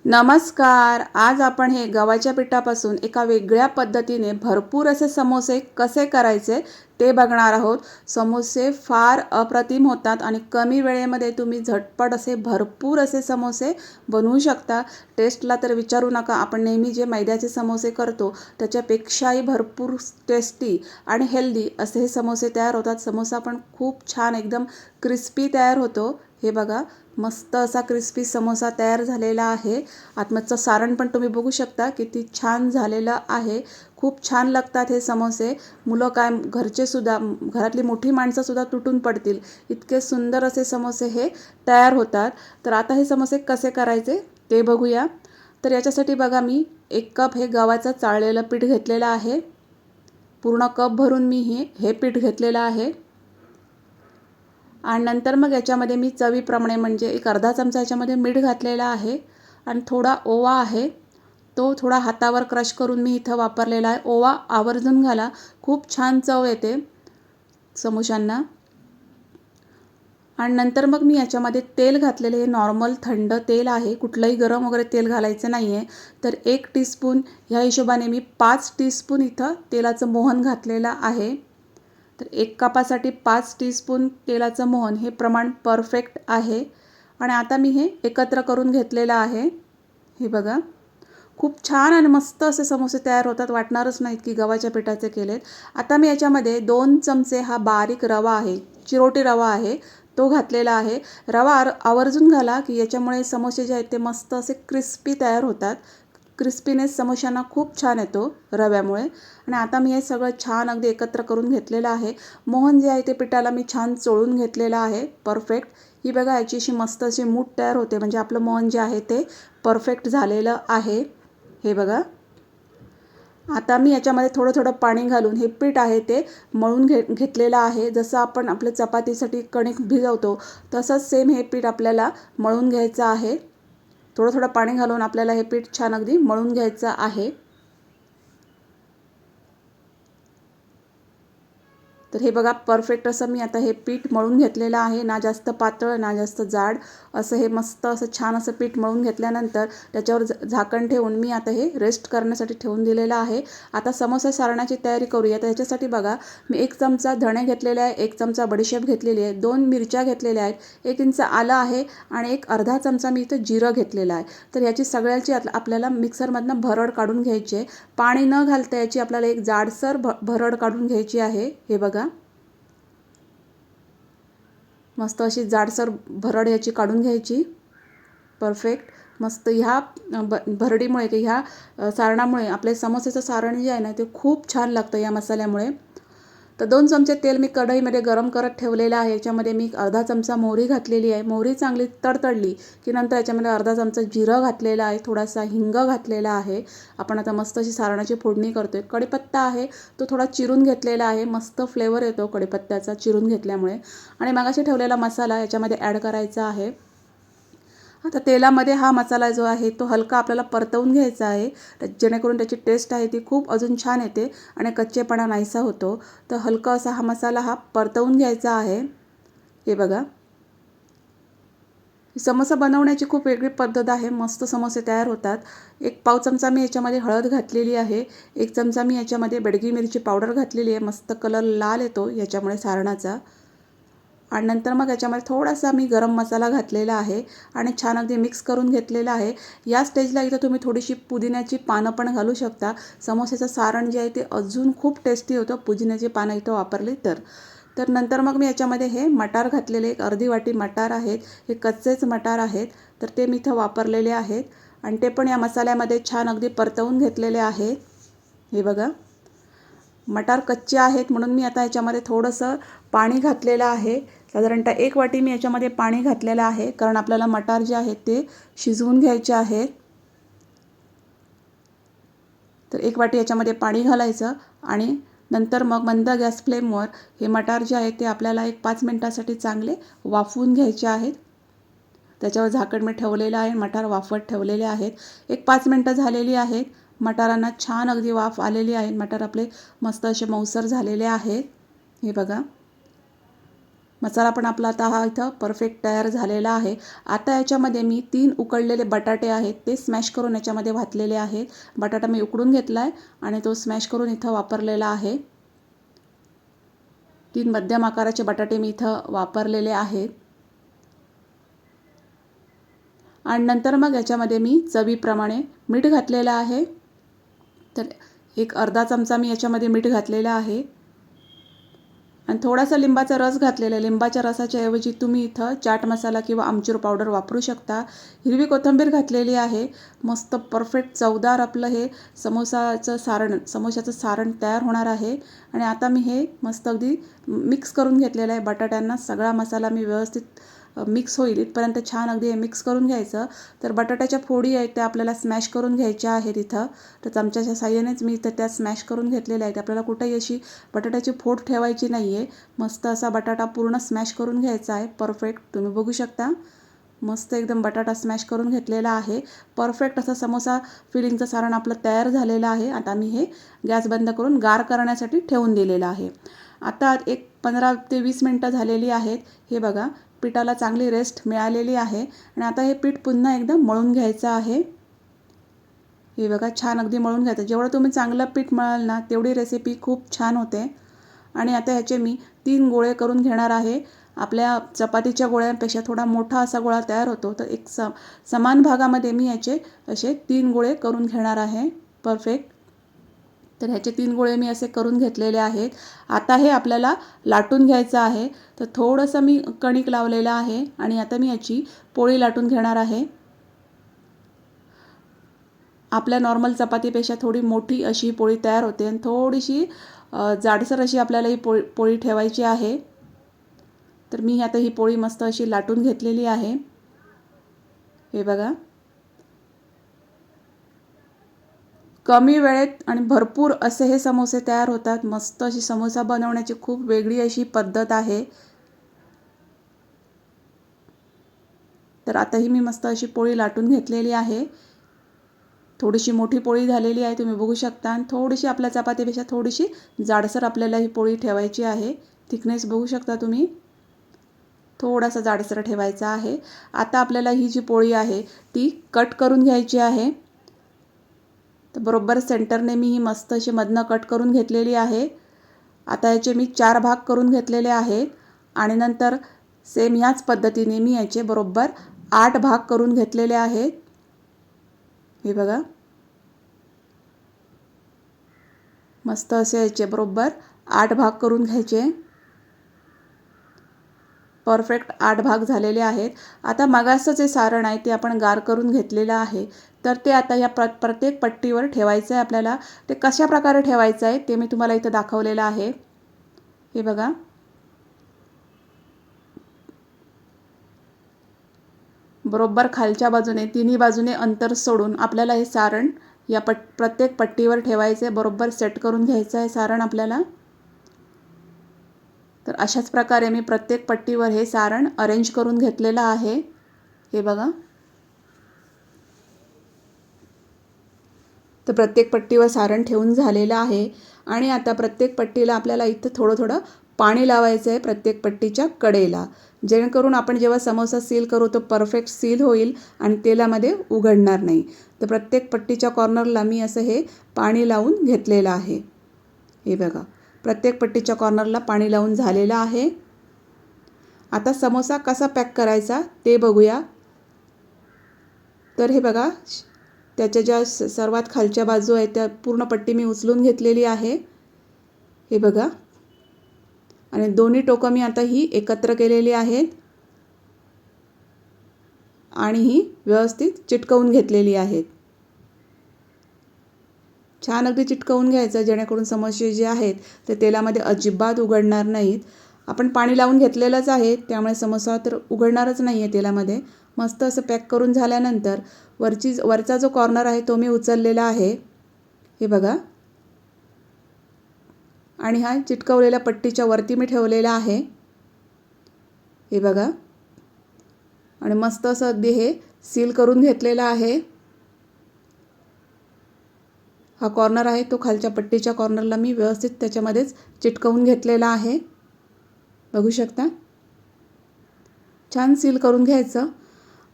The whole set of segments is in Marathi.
नमस्कार. आज आपण हे गव्हाच्या पिठापासून एका वेगळ्या पद्धतीने भरपूर असे समोसे कसे करायचे ते बघणार आहोत. समोसे फार अप्रतिम होतात आणि कमी वेळेमध्ये तुम्ही झटपट असे भरपूर असे समोसे बनवू शकता. टेस्टला तर विचारू नका. आपण नेहमी जे मैद्याचे समोसे करतो त्याच्यापेक्षाही भरपूर टेस्टी आणि हेल्दी असे हे समोसे तयार होतात. समोसा पण खूप छान एकदम क्रिस्पी तयार होतो. हे बघा, मस्त असा क्रिस्पी समोसा तयार झालेला आहे. आतमधचं सारण पण तुम्ही बघू शकता किती छान झालेलं आहे. खूप छान लागतात हे समोसे. मुलं काय घरचे सुद्धा, घरातली मोठी माणसं सुद्धा तुटून पडतील इतके सुंदर असे समोसे हे तयार होतात. तर आता हे समोसे कसे करायचे ते बघूया. तर याच्यासाठी बघा, मी 1 कप हे गव्हाचं चाळलेलं पीठ घेतलेलं आहे. पूर्ण कप भरून मी हे पीठ घेतलेलं आहे. आणि नंतर मग याच्यामध्ये मी चवीप्रमाणे म्हणजे एक अर्धा चमचा याच्यामध्ये मीठ घातलेला आहे आणि थोडा ओवा आहे. तो थोडा हातावर क्रश करून मी इथं वापरलेला आहे. ओवा आवर्जून घाला, खूप छान चव येते समोशांना. आणि नंतर मग मी याच्यामध्ये तेल घातलेले, हे नॉर्मल थंड तेल आहे, कुठलंही गरम वगैरे तेल घालायचं नाही आहे. तर 1 टीस्पून ह्या हिशोबाने मी 5 टीस्पून इथं तेलाचं मोहन घातलेलं आहे. तर 1 कपासाठी 5 टीस्पून तेलाचं मोहन हे प्रमाण परफेक्ट आहे. आणि आता मी हे एकत्र करून घेतलेलं आहे. हे बघा, खूप छान आणि मस्त असे समोसे तयार होतात. वाटणारच नाहीत की गव्हाच्या पिठाचे केलेत. आता मी याच्यामध्ये 2 चमचे हा बारीक रवा आहे, चिरोटी रवा आहे, तो घातलेला आहे. रवा आवर्जून घाला की याच्यामुळे समोसे जे आहेत ते मस्त असे क्रिस्पी तयार होतात. क्रिस्पीनेस समोशांना खूप छान येतो रव्यामुळे. आणि आता मी हे सगळं छान अगदी एकत्र करून घेतलेलं आहे. मोहन जे आहे ते पिठाला मी छान चोळून घेतलेलं आहे परफेक्ट. ही बघा, याची अशी मस्त अशी मूठ तयार होते, म्हणजे आपलं मोहन जे आहे ते परफेक्ट झालेलं आहे. हे बघा, आता मी याच्यामध्ये थोडं थोडं पाणी घालून हे पीठ आहे ते मळून घेतलेलं आहे. जसं आपण आपल्या चपातीसाठी कणिक भिजवतो तसंच सेम हे पीठ आपल्याला मळून घ्यायचं आहे. थोडं थोडं पाणी घालून आपल्याला हे पीठ छान अगदी मळून घ्यायचं आहे. तर हे बघा, परफेक्ट असं मी आता हे पीठ मळून घेतलेलं आहे. ना जास्त पातळ ना जास्त जाड असं हे मस्त असं छान असं पीठ मळून घेतल्यानंतर त्याच्यावर झाकण ठेवून मी आता हे रेस्ट करण्यासाठी ठेवून दिलेलं आहे. आता समोसा सारण्याची तयारी करूया. तर याच्यासाठी बघा, मी 1 चमचा धणे घेतलेले आहे, 1 चमचा बडीशेप घेतलेली आहे, 2 मिरच्या घेतलेल्या आहेत, 1 इंच आलं आहे आणि एक अर्धा चमचा मी इथं जिरं घेतलेलं आहे. तर याची सगळ्याची आपल्याला मिक्सरमधनं भरड काढून घ्यायची आहे. पाणी न घालता याची आपल्याला एक जाडसर भरड काढून घ्यायची आहे. हे बघा, मस्त अशी जाडसर भरड याची काढून घ्यायची. परफेक्ट मस्त ह्या भरडीमुळे की ह्या सारणामुळे आपले समोसेचं सारण जे आहे ना ते खूप छान लागतं या मसाल्यामुळे. तर 2 चमचे तेल मी कढईमध्ये गरम करत ठेवलेलं आहे. याच्यामध्ये मी अर्धा चमचा मोहरी घातलेली आहे. मोहरी चांगली तडतडली की नंतर याच्यामध्ये अर्धा चमचा जिरं घातलेलं आहे, थोडासा हिंग घातलेला आहे. आपण आता मस्त अशी सारणाची फोडणी करतोय. कढीपत्ता आहे, तो थोडा चिरून घेतलेला आहे. मस्त फ्लेवर येतो कढीपत्त्याचा चिरून घेतल्यामुळे. आणि मगाशी ठेवलेला मसाला याच्यामध्ये ॲड करायचा आहे. आता तेलामध्ये हा मसाला जो आहे तो हलका आपल्याला परतवून घ्यायचा आहे, जेणेकरून त्याची टेस्ट आहे ती खूप अजून छान येते आणि कच्चेपणा नाहीसा होतो. तर हलका असा हा मसाला परतवून घ्यायचा आहे. हे बघा, समोसा बनवण्याची खूप वेगळी पद्धत आहे. मस्त समोसे तयार होतात. 1 पाव चमचा मी याच्यामध्ये हळद घातलेली आहे, 1 चमचा मी याच्यामध्ये बेडगी मिरची पावडर घातलेली आहे. मस्त कलर लाल येतो याच्यामुळे सारणाचा. आणि नंतर मग याच्यामध्ये थोडासा मी गरम मसाला घातलेला आहे आणि छान अगदी मिक्स करून घेतलेला आहे. या स्टेजला इथं तुम्ही थोडीशी पुदिन्याची पानं पण घालू शकता. समोसेचं सारण जे आहे ते अजून खूप टेस्टी होतं पुदिन्याची पानं इथं वापरली तर. तर नंतर मग मी याच्यामध्ये हे मटार घातलेले, 1 अर्धी वाटी मटार आहेत. हे कच्चेच मटार आहेत, तर ते मी इथं वापरलेले आहेत आणि ते पण या मसाल्यामध्ये छान अगदी परतवून घेतलेले आहेत. हे बघा, मटार कच्चे आहेत म्हणून मी आता याच्यामध्ये थोडंसं पाणी घातलेलं आहे. साधारणतः 1 वाटी मी याच्यामध्ये पाणी घातलेलं आहे, कारण आपल्याला मटार जे आहेत ते शिजवून घ्यायचे आहेत. तर 1 वाटी याच्यामध्ये पाणी घालायचं आणि नंतर मग मंद गॅस फ्लेमवर हे मटार जे आहेत ते आपल्याला 5 मिनिटासाठी चांगले वाफवून घ्यायचे आहेत. त्याच्यावर झाकण मी ठेवलेलं आहे, मटार वाफवत ठेवलेले आहेत. 5 मिनिटं झालेली आहेत. मटारांना छान अगदी वाफ आलेली आहे. मटार आपले मस्त असे मऊसर झालेले आहेत. हे बघा, मसाला पण आपला आता हा इथं परफेक्ट तयार झालेला आहे। आता याच्यामध्ये मी 3 उकडलेले बटाटे आहेत ते स्मॅश करून याच्यामध्ये घातलेले आहेत। बटाटा मी उकडून घेतला आहे आणि तो स्मॅश करून इथं वापरलेला आहे। 3 मध्यम आकाराचे बटाटे मी इथं वापरलेले आहेत। आणि नंतर मग याच्यामध्ये मी चवीप्रमाणे मीठ घातलेलं आहे। तर एक अर्धा चमचा मी याच्यामध्ये मीठ घातलेलं आहे आणि थोडासा लिंबाचा रस घातलेला आहे। लिंबाच्या रसाच्या ऐवजी तुम्ही इथं चाट मसाला किंवा आमचूर पावडर वापरू शकता। हिरवी कोथिंबीर घातलेली आहे। मस्त परफेक्ट चवदार आपलं हे समोशाचं सारण तयार होणार आहे। आणि आता मी हे मस्त अगदी मिक्स करून घेतलेलं आहे। बटाट्यांना सगळा मसाला मी व्यवस्थित मिक्स होईल इथपर्यंत छान अगदी हे मिक्स करून घ्यायचं। तर बटाट्याच्या फोडी आहेत त्या आपल्याला स्मॅश करून घ्यायच्या आहेत इथं। तर चमच्याच्या साहाय्यानेच मी इथं त्या स्मॅश करून घेतलेल्या आहेत। आपल्याला कुठेही अशी बटाट्याची फोड ठेवायची नाही आहे। मस्त असा बटाटा पूर्ण स्मॅश करून घ्यायचा आहे परफेक्ट। तुम्ही बघू शकता मस्त एकदम बटाटा स्मॅश करून घेतलेला आहे। परफेक्ट असा समोसा फिलिंगचं सारण आपलं तयार झालेलं आहे। आता मी हे गॅस बंद करून गार करण्यासाठी ठेवून दिलेलं आहे। आता एक 15 ते 20 मिनिटं झालेली आहेत। हे बघा पिठाला चांगली रेस्ट मिळालेली आहे आणि आता हे पीठ पुन्हा एकदा मळून घ्यायचं आहे। हे बघा छान अगदी मळून घ्यायचं। जेवढं तुम्ही चांगलं पीठ मळाल ना तेवढी रेसिपी खूप छान होते। आणि आता ह्याचे मी 3 गोळे करून घेणार आहे। आपल्या चपातीच्या गोळ्यांपेक्षा थोडा मोठा असा गोळा तयार होतो। तर एक समान भागामध्ये मी याचे असे 3 गोळे करून घेणार आहे परफेक्ट। तर ह्याचे 3 गोळे मी असे करून घेतलेले आहेत। आता हे आपल्याला लाटून घ्यायचं आहे। तर थोडंसं मी कणिक लावलेलं आहे आणि आता मी याची पोळी लाटून घेणार आहे। आपल्या नॉर्मल चपातीपेक्षा थोडी मोठी अशी पोळी तयार होते आणि थोडीशी जाडसर अशी आपल्याला ही पोळी ठेवायची आहे। तर मी आता ही पोळी मस्त अशी लाटून घेतलेली आहे। हे बघा कमी वेळेत आणि भरपूर असे हे समोसे तयार होतात। मस्त अशी समोसा बनवण्याची खूप वेगळी अशी पद्धत आहे। तर आता ही मी मस्त अशी पोळी लाटून घेतलेली आहे। थोडीशी मोठी पोळी झालेली आहे तुम्ही बघू शकता आणि थोडीशी आपल्या चपातीपेक्षा थोडीशी जाडसर आपल्याला ही पोळी ठेवायची आहे। थिकनेस बघू शकता तुम्ही थोडासा जाडसर ठेवायचा आहे। आता आपल्याला ही जी पोळी आहे ती कट करून घ्यायची आहे। तर बरोबर सेंटरने मी ही मस्त अशी मधनं कट करून घेतलेली आहे। आता याचे मी 4 भाग करून घेतलेले आहेत आणि नंतर सेम ह्याच पद्धतीने मी याचे बरोबर 8 भाग करून घेतलेले आहेत। हे बघा मस्त असे याचे बरोबर 8 भाग करून घ्यायचे। परफेक्ट 8 भाग झालेले आहेत। आता मगाचं जे सारण आहे ते आपण गार करून घेतलेलं आहे। तर ते आता या प्रत्येक पट्टीवर ठेवायचं आहे आपल्याला। ते कशा प्रकारे ठेवायचं आहे ते मी तुम्हाला इथं दाखवलेलं आहे। हे बघा बरोबर खालच्या बाजूने तिन्ही बाजूने अंतर सोडून आपल्याला हे सारण या प्रत्येक पट्टीवर ठेवायचं आहे। बरोबर सेट करून घ्यायचं आहे सारण आपल्याला। तर अशाच प्रकारे मी प्रत्येक पट्टीवर हे सारण अरेंज करून घेतलेलं आहे। हे बघा तर प्रत्येक पट्टीवर सारण ठेवून झालेलं आहे आणि आता प्रत्येक पट्टीला आपल्याला इथं थोडं थोडं पाणी लावायचं आहे प्रत्येक पट्टीच्या कडेला। जेणेकरून आपण जेव्हा समोसा सील करू तो परफेक्ट सील होईल आणि तेलामध्ये उघडणार नाही। तर प्रत्येक पट्टीच्या कॉर्नरला मी असं हे पाणी लावून घेतलेलं आहे। हे बघा प्रत्येक पट्टीच्या कॉर्नरला पाणी लावून झालेलं आहे। आता समोसा कसा पॅक करायचा ते बघूया। तर हे बघा त्याच्या ज्या सर्वात खालच्या बाजू आहेत त्या पूर्ण पट्टी मी उचलून घेतलेली आहे। हे बघा आणि दोन्ही टोकं मी आता ही एकत्र केलेली आहेत आणि ही व्यवस्थित चिटकवून घेतलेली आहेत। छान अगदी चिटकवून घ्यायचं जेणेकरून समोसे जे आहेत ते तेलामध्ये अजिबात उघडणार नाहीत। आपण पाणी लावून घेतलेलंच आहे त्यामुळे समोसा तर उघडणारच नाही आहे तेलामध्ये। मस्त असं पॅक करून झाल्यानंतर वरचा जो कॉर्नर आहे तो मी उचललेला आहे। हे बघा आणि हा चिटकवलेल्या पट्टीच्या वरती मी ठेवलेला आहे। हे बघा आणि मस्त असं अगदी हे सील करून घेतलेलं आहे। हा कॉर्नर आहे तो खालच्या पट्टीच्या कॉर्नरला मी व्यवस्थित त्याच्यामध्येच चिटकवून घेतलेला आहे बघू शकता। छान सील करून घ्यायचं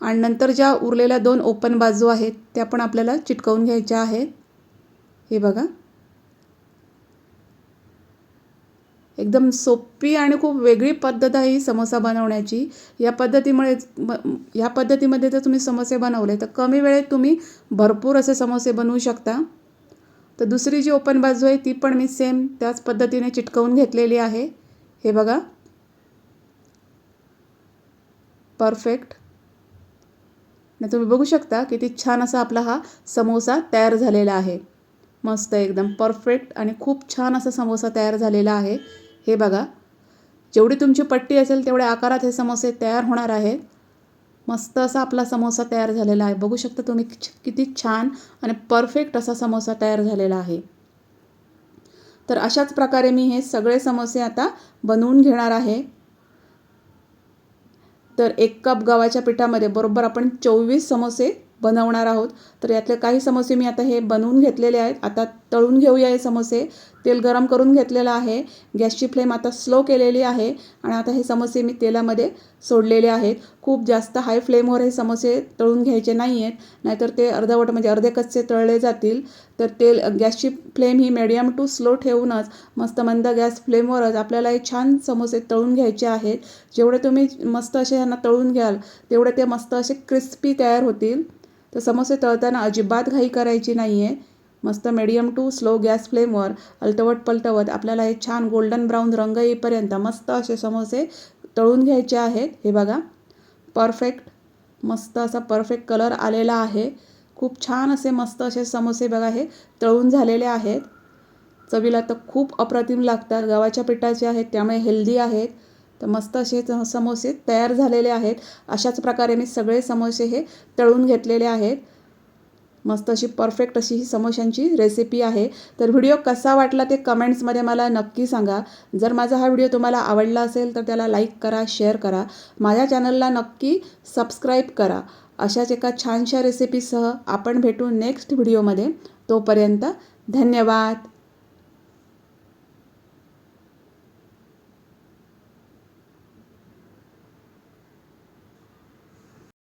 आणि नंतर ज्या उरलेल्या 2 ओपन बाजू आहेत त्या पण आपल्याला चिटकवून घ्यायच्या आहेत. हे बघा, एकदम सोपी आणि खूप वेगळी पद्धत आहे ही समोसा बनवण्याची. या पद्धतीमध्ये जर तुम्ही समोसे बनवले तर कमी वेळेत तुम्ही भरपूर असे समोसे बनवू शकता. तर दुसरी जी ओपन बाजू आहे ती पण मी सेम त्याच पद्धतीने चिटकवून घेतलेली आहे. हे बघा, परफेक्ट. तुम्ही बघू शकता किती छान असा आपला हा समोसा तयार झालेला आहे. मस्त एकदम परफेक्ट आणि खूप छान असा समोसा तयार झालेला आहे. हे बघा, जेवढी तुमची पट्टी असेल तेवढ्या आकारात हे समोसे तयार होणार आहेत. मस्त असा आपला समोसा तयार झालेला आहे. बघू शकता तुम्ही किती छान आणि परफेक्ट असा समोसा तयार झालेला आहे. तर अशाच प्रकारे मी हे सगळे समोसे आता बनवून घेणार आहे. तर 1 कप गव्हाच्या पिठामध्ये बरोबर आपण 24 समोसे बनवणार आहोत. तर यातले काही समोसे मी आता हे बनवून घेतलेले आहेत. आता तळून घेऊया हे समोसे. तेल गरम करून घेतलेलं आहे. गॅसची फ्लेम आता स्लो केलेली आहे आणि आता हे समोसे मी तेलामध्ये सोडलेले आहेत. खूप जास्त हाय फ्लेमवर हे समोसे तळून घ्यायचे नाही आहेत, नाहीतर ते अर्धवट म्हणजे अर्धे कच्चे तळले जातील. तर गॅसची फ्लेम ही मीडियम टू स्लो ठेवूनच मस्त मंद गॅस फ्लेमवरच आपल्याला हे छान समोसे तळून घ्यायचे आहेत. जेवढे तुम्ही मस्त असे ह्यांना तळून घ्याल तेवढे ते मस्त असे क्रिस्पी तयार होतील. तर समोसे तळताना अजिबात घाई करायची नाही आहे. मस्त मीडियम टू स्लो गॅस फ्लेमवर अलटवत पलटवत आपल्याला हे छान गोल्डन ब्राऊन रंग येईपर्यंत मस्त असे समोसे तळून घ्यायचे आहेत. हे बघा, परफेक्ट मस्त असा परफेक्ट कलर आलेला आहे. खूप छान असे मस्त असे समोसे बघा हे तळून झालेले आहेत. चवीला तर खूप अप्रतिम लागतात. गव्हाच्या पिठाचे आहेत त्यामुळे हेल्दी आहेत. तर मस्त असे समोसे तयार झालेले आहेत. अशाच प्रकारे मी सगळे समोसे हे तळून घेतलेले आहेत. मस्त अशी परफेक्ट अशी ही समोश्यांची रेसिपी आहे. तर व्हिडिओ कसा वाटला ते कमेंट्समध्ये मला नक्की सांगा. जर माझा हा व्हिडिओ तुम्हाला आवडला असेल तर त्याला लाईक करा, शेअर करा. माझ्या चॅनलला नक्की सबस्क्राईब करा. अशाच एका छानशा रेसिपीसह आपण भेटू नेक्स्ट व्हिडिओमध्ये. तोपर्यंत धन्यवाद.